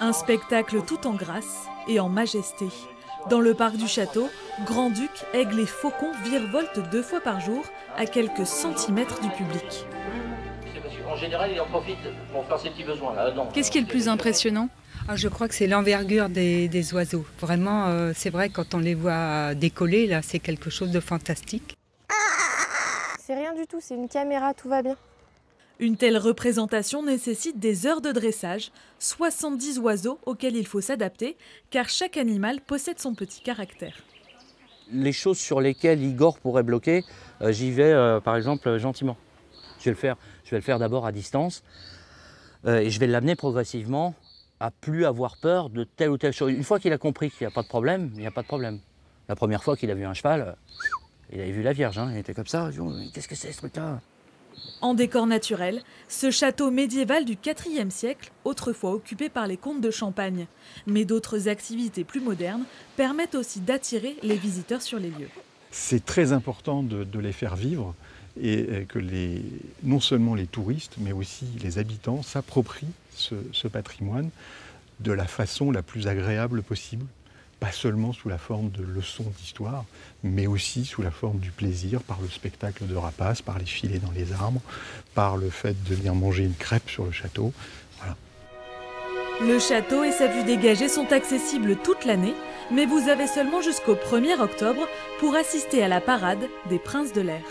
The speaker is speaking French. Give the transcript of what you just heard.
Un spectacle tout en grâce et en majesté. Dans le parc du château, grand-duc, aigles et faucons virevoltent 2 fois par jour à quelques centimètres du public. En général, il en profite pour faire ses petits besoins. Qu'est-ce qui est le plus impressionnant ? Je crois que c'est l'envergure des oiseaux. Vraiment, c'est vrai, quand on les voit décoller, là, c'est quelque chose de fantastique. C'est rien du tout, c'est une caméra, tout va bien. Une telle représentation nécessite des heures de dressage, 70 oiseaux auxquels il faut s'adapter, car chaque animal possède son petit caractère. Les choses sur lesquelles Igor pourrait bloquer, j'y vais par exemple gentiment. Je vais le faire d'abord à distance et je vais l'amener progressivement à plus avoir peur de telle ou telle chose. Une fois qu'il a compris qu'il n'y a pas de problème, il n'y a pas de problème. La première fois qu'il a vu un cheval, il avait vu la Vierge, hein, il était comme ça, qu'est-ce que c'est ce truc-là ? En décor naturel, ce château médiéval du IVe siècle, autrefois occupé par les comtes de Champagne, mais d'autres activités plus modernes, permettent aussi d'attirer les visiteurs sur les lieux. C'est très important de les faire vivre et que non seulement les touristes, mais aussi les habitants s'approprient ce patrimoine de la façon la plus agréable possible. Pas seulement sous la forme de leçons d'histoire, mais aussi sous la forme du plaisir, par le spectacle de rapaces, par les filets dans les arbres, par le fait de venir manger une crêpe sur le château. Voilà. Le château et sa vue dégagée sont accessibles toute l'année, mais vous avez seulement jusqu'au 1er octobre pour assister à la parade des princes de l'air.